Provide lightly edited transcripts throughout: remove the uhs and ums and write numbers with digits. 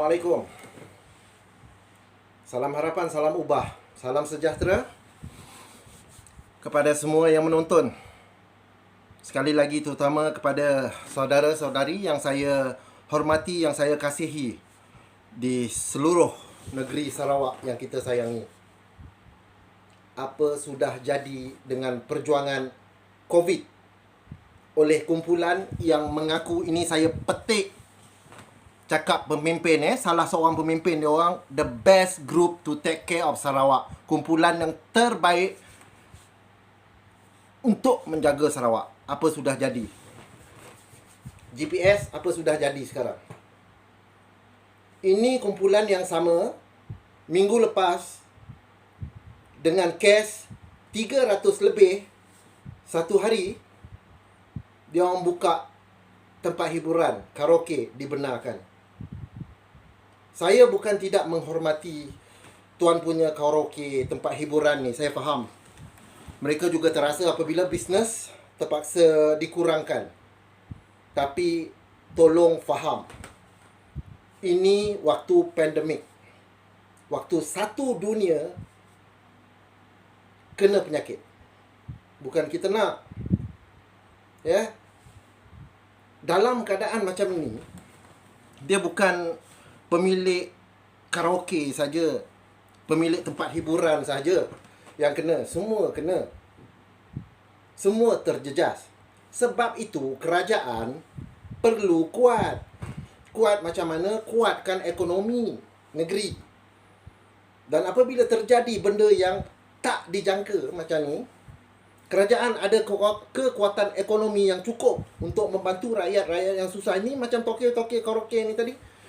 Assalamualaikum. Salam harapan, salam ubah, salam sejahtera kepada semua yang menonton. Sekali lagi terutama kepada saudara-saudari yang saya hormati, yang saya kasihi di seluruh negeri Sarawak yang kita sayangi. Apa sudah jadi dengan perjuangan COVID oleh kumpulan yang mengaku ini saya petik cakap pemimpin salah seorang pemimpin dia orang, the best group to take care of Sarawak, kumpulan yang terbaik untuk menjaga Sarawak. Apa sudah jadi? GPS apa sudah jadi sekarang? Ini kumpulan yang sama minggu lepas dengan kes 300 lebih satu hari, dia orang buka tempat hiburan, karaoke dibenarkan. Saya bukan tidak menghormati tuan punya karaoke, tempat hiburan ni, saya faham. Mereka juga terasa apabila bisnes terpaksa dikurangkan. Tapi tolong faham, ini waktu pandemik, waktu satu dunia kena penyakit. Bukan kita nak. Ya. Dalam keadaan macam ini, dia bukan pemilik karaoke saja, pemilik tempat hiburan saja yang kena. Semua kena. Semua terjejas. Sebab itu kerajaan perlu kuat. Kuat macam mana? Kuatkan ekonomi negeri. Dan apabila terjadi benda yang tak dijangka macam ni, kerajaan ada kekuatan ekonomi yang cukup untuk membantu rakyat-rakyat yang susah. Ini macam toke-toke karaoke ni tadi.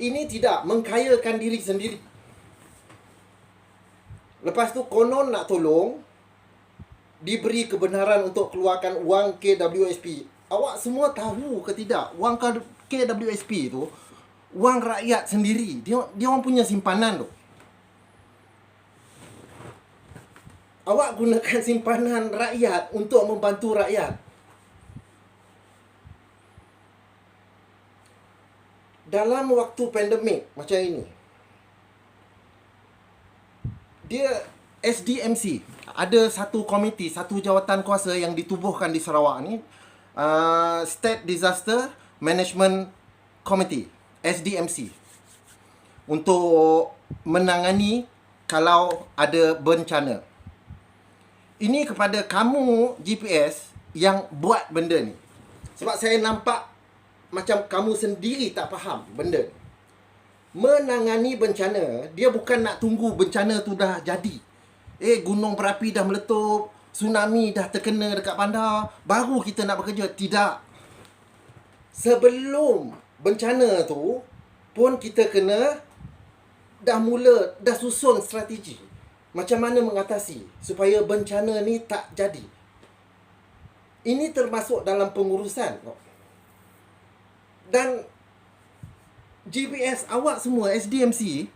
Ini tidak mengkayakan diri sendiri. Lepas tu konon nak tolong, diberi kebenaran untuk keluarkan wang KWSP. Awak semua tahu ke tidak, wang KWSP tu wang rakyat sendiri. Dia orang punya simpanan tu. Awak gunakan simpanan rakyat untuk membantu rakyat. Dalam waktu pandemik macam ini, dia SDMC, ada satu komiti, satu jawatan kuasa yang ditubuhkan di Sarawak ni, State Disaster Management Committee, SDMC, untuk menangani kalau ada bencana. Ini kepada kamu GPS yang buat benda ni. Sebab saya nampak macam kamu sendiri tak faham benda ni. Menangani bencana, dia bukan nak tunggu bencana tu dah jadi. Gunung berapi dah meletup, tsunami dah terkena dekat bandar, baru kita nak bekerja. Tidak. Sebelum bencana tu pun kita kena dah susun strategi macam mana mengatasi supaya bencana ni tak jadi. Ini termasuk dalam pengurusan. Dan GPS awak semua, SDMC,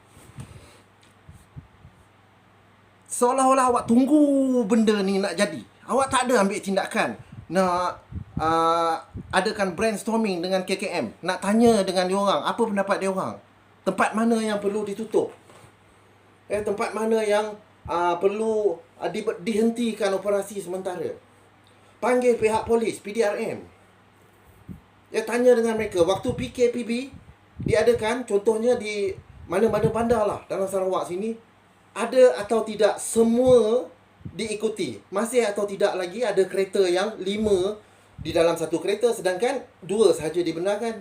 seolah-olah awak tunggu benda ni nak jadi. Awak tak ada ambil tindakan. Nak adakan brainstorming dengan KKM. Nak tanya dengan diorang, apa pendapat diorang. Tempat mana yang perlu ditutup. Tempat mana yang perlu dihentikan operasi sementara. Panggil pihak polis, PDRM. Tanya dengan mereka. Waktu PKPB diadakan, contohnya di mana-mana bandar lah dalam Sarawak sini, ada atau tidak semua diikuti. Masih atau tidak lagi ada kereta yang 5 di dalam satu kereta, sedangkan 2 sahaja dibenarkan.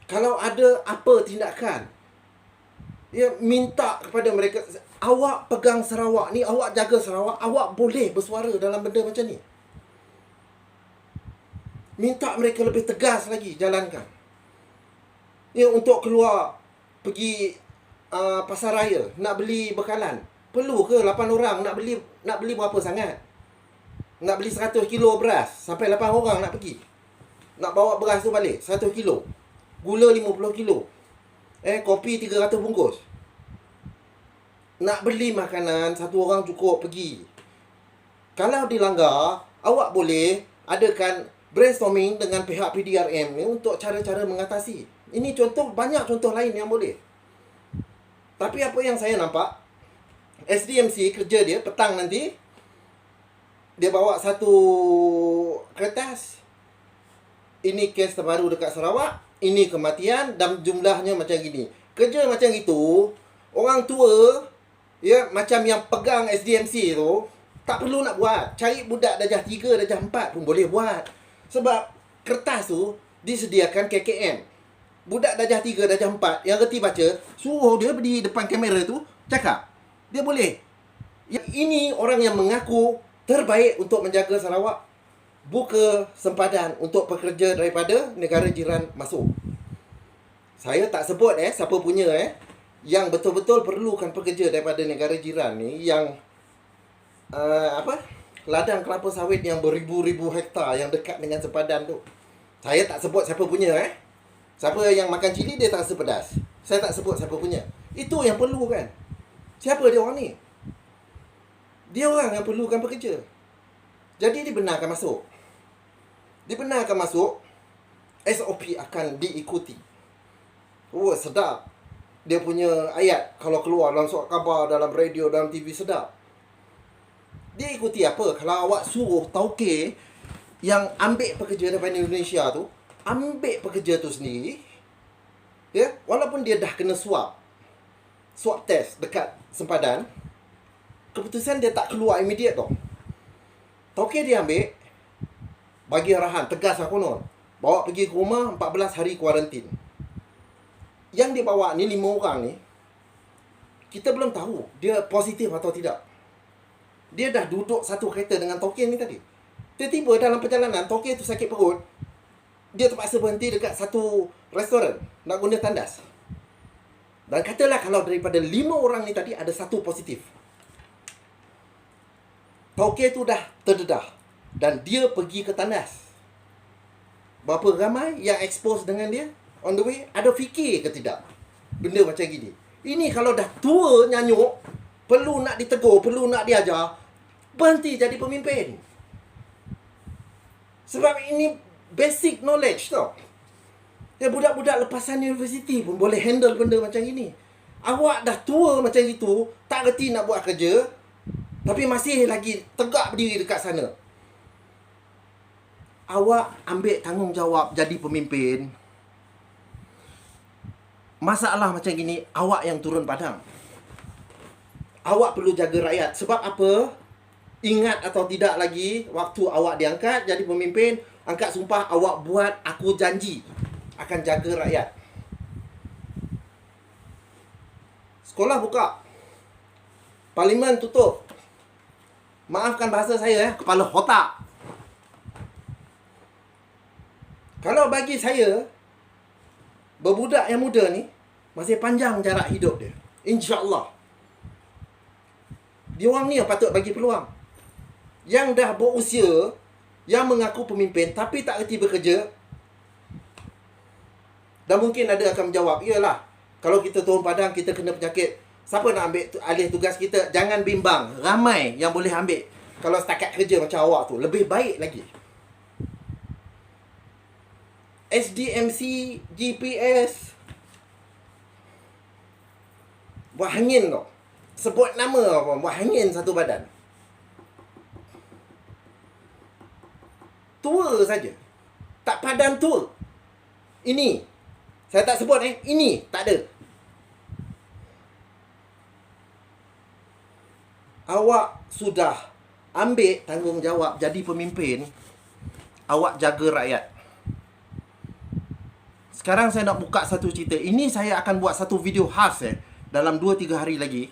Kalau ada apa tindakan, minta kepada mereka, awak pegang Sarawak ni, awak jaga Sarawak, awak boleh bersuara dalam benda macam ni. Minta mereka lebih tegas lagi jalankan. Untuk keluar pergi pasar raya, nak beli bekalan, perlu ke 8 orang nak beli berapa sangat? Nak beli 100 kilo beras, sampai 8 orang nak pergi. Nak bawa beras tu balik 100 kilo. Gula 50 kilo. Kopi 300 bungkus. Nak beli makanan, 1 orang cukup pergi. Kalau dilanggar, awak boleh adakan brainstorming dengan pihak PDRM ni untuk cara-cara mengatasi. Ini contoh, banyak contoh lain yang boleh. Tapi apa yang saya nampak, SDMC kerja dia petang nanti, dia bawa satu kertas, ini kes terbaru dekat Sarawak, ini kematian dan jumlahnya macam gini. Kerja macam itu, orang tua ya macam yang pegang SDMC tu tak perlu nak buat. Cari budak darjah 3, darjah 4 pun boleh buat. Sebab kertas tu disediakan KKM. Budak darjah 3, darjah 4 yang reti baca, suruh dia berdiri depan kamera tu cakap. Dia boleh. Ini orang yang mengaku terbaik untuk menjaga Sarawak, buka sempadan untuk pekerja daripada negara jiran masuk. Saya tak sebut siapa punya yang betul-betul perlukan pekerja daripada negara jiran ni, yang ladang kelapa sawit yang beribu-ribu hektar yang dekat dengan sempadan tu. Saya tak sebut siapa punya Siapa yang makan cili dia tak rasa pedas. Saya tak sebut siapa punya. Itu yang perlu kan. Siapa dia orang ni? Dia orang yang perlukan pekerja. Jadi dibenarkan masuk. Dibenarkan masuk, SOP akan diikuti. Oh, sedap. Dia punya ayat kalau keluar dalam surat khabar, dalam radio, dalam TV, sedap. Dia ikuti apa? Kalau awak suruh tauke yang ambil pekerja daripada Indonesia tu, ambil pekerja tu sendiri, ya, walaupun dia dah kena swab test dekat sempadan, keputusan dia tak keluar immediate tau. Tauke dia ambil, bagi arahan, tegas lah konon. Bawa pergi ke rumah, 14 hari kuarantin. Yang dia bawa ni, 5 orang ni, kita belum tahu dia positif atau tidak. Dia dah duduk satu kereta dengan Tauke ni tadi. Tiba-tiba dalam perjalanan, Tauke tu sakit perut. Dia terpaksa berhenti dekat satu restoran nak guna tandas. Dan katalah kalau daripada 5 orang ni tadi ada satu positif. Tauke tu dah terdedah dan dia pergi ke tandas. Berapa ramai yang expose dengan dia on the way? Ada fikir ke tidak benda macam gini? Ini kalau dah tua nyanyuk, perlu nak ditegur, perlu nak diajar, berhenti jadi pemimpin. Sebab ini basic knowledge tau. Ya, budak-budak lepasan universiti pun boleh handle benda macam ini. Awak dah tua macam itu, tak reti nak buat kerja, tapi masih lagi tegak berdiri dekat sana. Awak ambil tanggungjawab jadi pemimpin. Masalah macam gini, awak yang turun padang. Awak perlu jaga rakyat. Sebab apa? Ingat atau tidak lagi, waktu awak diangkat jadi pemimpin, angkat sumpah, awak buat, aku janji akan jaga rakyat. Sekolah buka, parlimen tutup. Maafkan bahasa saya, kepala otak. Kalau bagi saya, berbudak yang muda ni masih panjang jarak hidup dia, InsyaAllah. Dia orang ni yang patut bagi peluang. Yang dah berusia, yang mengaku pemimpin tapi tak reti bekerja, dan mungkin ada akan menjawab, iyalah, kalau kita turun padang, kita kena penyakit, siapa nak ambil alih tugas kita? Jangan bimbang, ramai yang boleh ambil. Kalau setakat kerja macam awak tu, lebih baik lagi. SDMC, GPS, buat hangin tau. Sebut nama apa, buat hangin satu badan. Tua saja. Tak padan tua. Ini, saya tak sebut ini, tak ada. Awak sudah ambil tanggungjawab jadi pemimpin, awak jaga rakyat. Sekarang saya nak buka satu cerita. Ini saya akan buat satu video khas dalam 2-3 hari lagi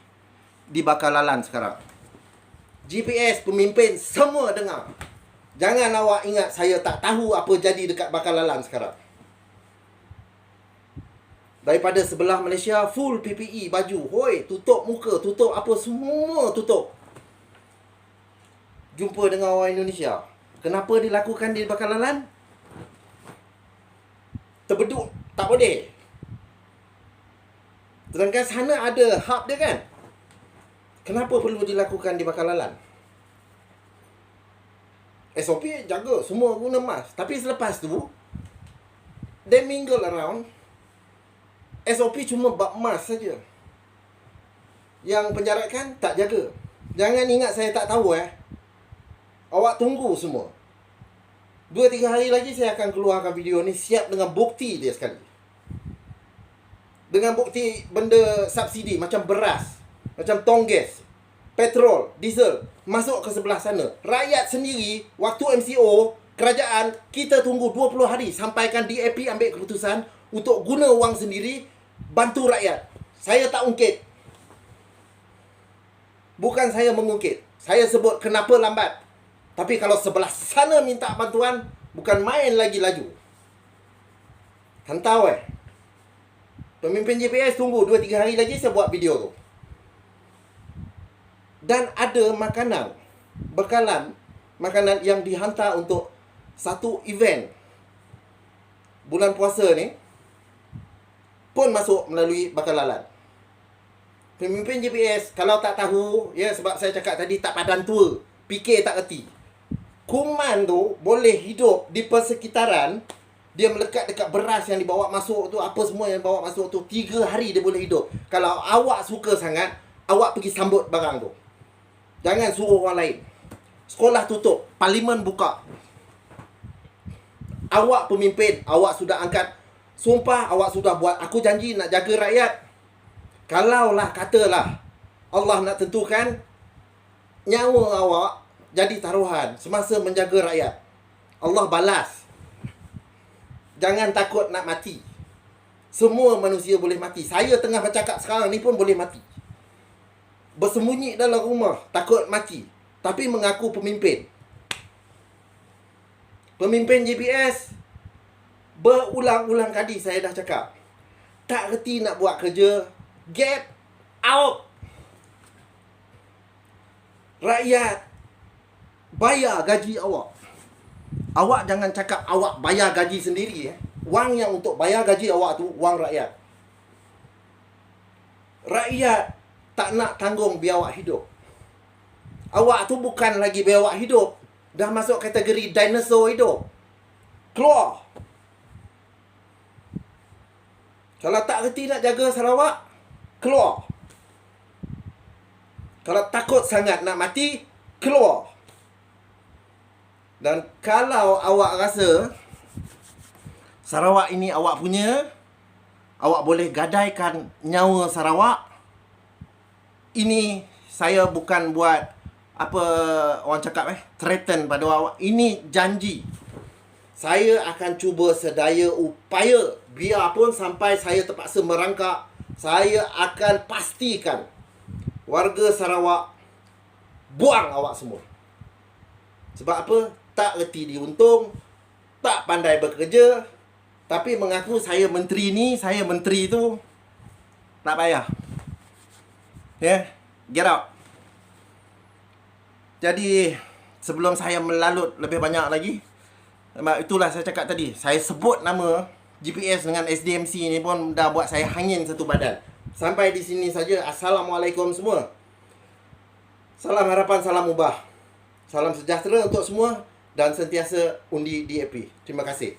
di Bakallalan sekarang. GPS, pemimpin, semua dengar. Jangan awak ingat saya tak tahu apa jadi dekat Bakallalan sekarang. Daripada sebelah Malaysia, full PPE, baju. Hoi, tutup muka, tutup apa, semua tutup. Jumpa dengan orang Indonesia. Kenapa dilakukan di Bakallalan? Terbeduk, tak boleh. Sedangkan sana ada hub dia kan. Kenapa perlu dilakukan di Bakallalan? SOP jaga, semua guna mask. Tapi selepas tu, they mingle around. SOP cuma bab mas saja. Yang penjarakan tak jaga. Jangan ingat saya tak tahu Awak tunggu semua. 2-3 hari lagi saya akan keluarkan video ni siap dengan bukti dia sekali. Dengan bukti benda subsidi macam beras, macam tong gas, petrol, diesel masuk ke sebelah sana. Rakyat sendiri waktu MCO kerajaan kita tunggu 20 hari sampaikan DAP ambil keputusan untuk guna wang sendiri bantu rakyat. Saya tak ungkit. Bukan saya mengungkit. Saya sebut kenapa lambat. Tapi kalau sebelah sana minta bantuan, bukan main lagi laju. Hantau Pemimpin JPS tunggu 2-3 hari lagi saya buat video tu. Dan ada makanan, bekalan, makanan yang dihantar untuk satu event bulan puasa ni pun masuk melalui Bakalalan. Pemimpin JPS kalau tak tahu, sebab saya cakap tadi tak padan tua, fikir tak erti. Kuman tu boleh hidup di persekitaran, dia melekat dekat beras yang dibawa masuk tu, apa semua yang bawa masuk tu, 3 hari dia boleh hidup. Kalau awak suka sangat, awak pergi sambut barang tu. Jangan suruh orang lain. Sekolah tutup, parlimen buka. Awak pemimpin, awak sudah angkat sumpah, awak sudah buat, aku janji nak jaga rakyat. Kalaulah katalah Allah nak tentukan nyawa awak jadi taruhan semasa menjaga rakyat, Allah balas. Jangan takut nak mati. Semua manusia boleh mati. Saya tengah bercakap sekarang ni pun boleh mati. Bersembunyi dalam rumah, takut mati, tapi mengaku pemimpin. Pemimpin JPS berulang-ulang kali saya dah cakap, tak reti nak buat kerja, get out. Rakyat bayar gaji awak. Awak jangan cakap awak bayar gaji sendiri. Wang yang untuk bayar gaji awak tu wang rakyat. Rakyat tak nak tanggung biar awak hidup. Awak tu bukan lagi biar awak hidup, dah masuk kategori dinosaur hidup. Keluar. Kalau tak reti nak jaga Sarawak, keluar. Kalau takut sangat nak mati, keluar. Dan kalau awak rasa Sarawak ini awak punya, awak boleh gadaikan nyawa Sarawak. Ini saya bukan buat apa orang cakap threaten pada awak. Ini janji. Saya akan cuba sedaya upaya, biarpun sampai saya terpaksa merangkak, saya akan pastikan warga Sarawak buang awak semua. Sebab apa? Tak reti diuntung, tak pandai bekerja, tapi mengaku saya menteri ni, saya menteri tu. Tak payah. Get out. Jadi sebelum saya melalut lebih banyak lagi, itulah saya cakap tadi, saya sebut nama GPS dengan SDMC ni pun dah buat saya hangin satu badan. Sampai di sini saja. Assalamualaikum semua. Salam harapan, salam ubah. Salam sejahtera untuk semua dan sentiasa undi DAP. Terima kasih.